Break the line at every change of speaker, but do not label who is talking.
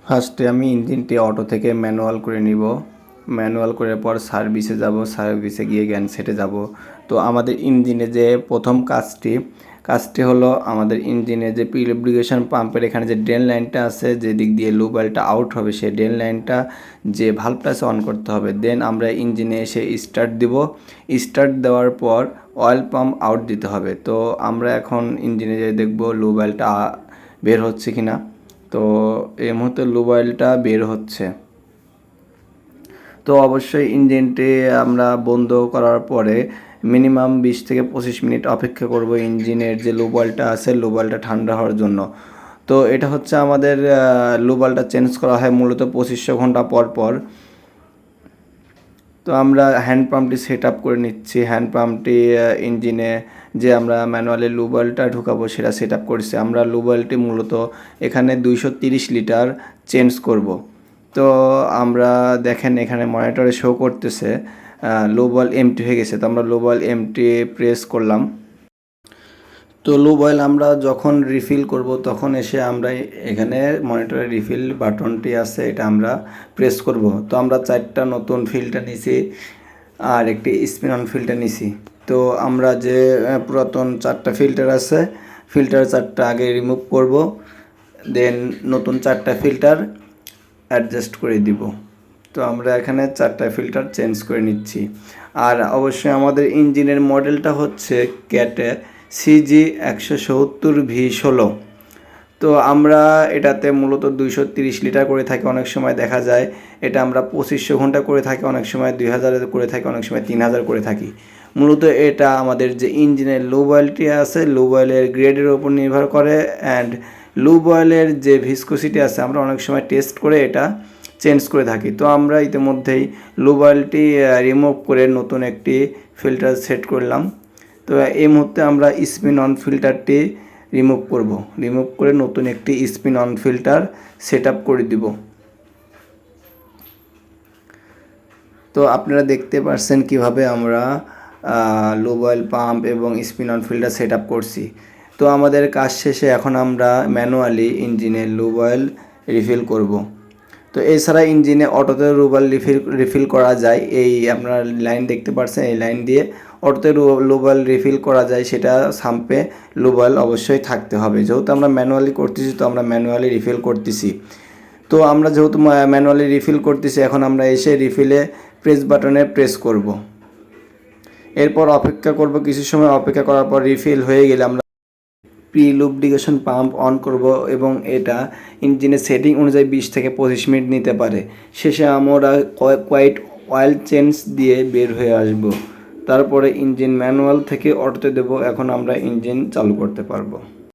ফার্স্টে আমি ইঞ্জিনটি অটো থেকে ম্যানুয়াল করে নিব। ম্যানুয়াল করার পর সার্ভিসে যাব, সার্ভিসে গিয়ে জ্ঞানসেটে যাব। তো আমাদের ইঞ্জিনে যে প্রথম কাজটি হলো আমাদের ইঞ্জিনে যে প্রিলুব্রিকেশন পাম্পের এখানে যে ড্রেন লাইনটা আছে, যে দিক দিয়ে লুব অয়েলটা আউট হবে, সেই ড্রেন লাইনটা যে ভালভটা আছে অন করতে হবে। দেন আমরা ইঞ্জিনে এসে স্টার্ট দিব। স্টার্ট দেওয়ার পর অয়েল পাম্প আউট দিতে হবে। তো আমরা এখন ইঞ্জিনে যে দেখব লুব অয়েলটা বের হচ্ছে কিনা। তো এই মুহূর্তে লুব অয়েলটা বের হচ্ছে। তো অবশ্যই ইঞ্জিনটি আমরা বন্ধ করার পরে মিনিমাম 20 থেকে 25 মিনিট অপেক্ষা করব ইঞ্জিনের যে লুব অয়েলটা আছে লুব অয়েলটা ঠান্ডা হওয়ার জন্য। তো এটা হচ্ছে আমাদের লুব অয়েলটা চেঞ্জ করা হয় মূলত 2500 ঘন্টা পর পর। তো আমরা হ্যান্ড পাম্পটি সেট আপ করে নিচ্ছি। হ্যান্ড পাম্পটি ইঞ্জিনে যে আমরা ম্যানুয়ালি লুব অয়েলটা ঢুকাবো সেটা সেট আপ করছি। আমরা লুব অয়েলটি মূলত এখানে 230 লিটার চেঞ্জ করব। তো আমরা দেখেন এখানে মনিটরে শো করতেছে লুব অয়েল এমটি হয়ে গেছে। তো আমরা লুব অয়েল এমটি প্রেস করলাম। তো লুব অয়েল আমরা যখন রিফিল করব তখন এসে আমরা এখানে মনিটরে রিফিল বাটনটি আছে, এটা আমরা প্রেস করব। তো আমরা 4টা নতুন ফিল্টার নিছি আর একটি স্পিন অন ফিল্টার নিছি। তো আমরা যে পুরাতন 4টা ফিল্টার আছে, ফিল্টার 4টা আগে রিমুভ করব, দেন নতুন 4টা ফিল্টার অ্যাডজাস্ট করে দিব। তো আমরা এখানে 4টা ফিল্টার চেঞ্জ করে নিচ্ছি। আর অবশ্যই আমাদের ইঞ্জিনের মডেলটা হচ্ছে ক্যাটে CG170V16। তো আমরা এটাতে মূলত 230 লিটার করে থাকি, অনেক সময় দেখা যায় এটা আমরা 2500 ঘন্টা করে থাকি, অনেক সময় 2000 করে থাকি, অনেক সময় 3000 করে থাকি। মূলত এটা আমাদের যে ইঞ্জিনের লুব অয়েলটি আছে লুব অয়েলের গ্রেডের উপর নির্ভর করে। অ্যান্ড লুব অয়েলের যে ভিসকোসিটি আছে আমরা অনেক সময় টেস্ট করে এটা চেঞ্জ করে থাকি। তো আমরা ইতিমধ্যেই লুব অয়েলটি রিমুভ করে নতুন একটি ফিল্টার সেট করলাম। তো এই মুহূর্তে আমরা স্পিন অন ফিল্টারটি রিমুভ করব। রিমুভ করে নতুন একটি spin on filter set up করে দিব। তো আপনারা দেখতে পাচ্ছেন কিভাবে আমরা লুব অয়েল পাম্প এবং spin on filter set up করছি। তো আমাদের কাজ শেষে এখন আমরা ম্যানুয়ালি ইঞ্জিনে লুব অয়েল রিফিল করব। তো এছাড়া ইঞ্জিনে অটোতে লুব অয়েল রিফিল করা যায়। এই আপনারা লাইন দেখতে পাচ্ছেন, এই লাইন দিয়ে অটোতে লুব অয়েল রিফিল করা যায়। সেটা সাম্পে লুব অয়েল অবশ্যই থাকতে হবে। যেহেতু আমরা ম্যানুয়ালি করতেছি তো আমরা ম্যানুয়ালি রিফিল করতেছি। তো আমরা যেহেতু ম্যানুয়ালি রিফিল করতেছি এখন আমরা এসে রিফিলে প্রেস বাটনে প্রেস করব। এরপর অপেক্ষা করব, কিছু সময় অপেক্ষা করার পর রিফিল হয়ে গেলে আমরা প্রিলুব্রিকেশন পাম্প অন করব এবং এটা ইঞ্জিনের সেটিং অনুযায়ী 20 থেকে 25 মিনিট নিতে পারে। শেষে আমরা কোয়াইট অয়েল চেঞ্জ দিয়ে বের হয়ে আসব। তারপরে ইঞ্জিন ম্যানুয়াল থেকে অটোতে দেব। এখন আমরা ইঞ্জিন চালু করতে পারবো।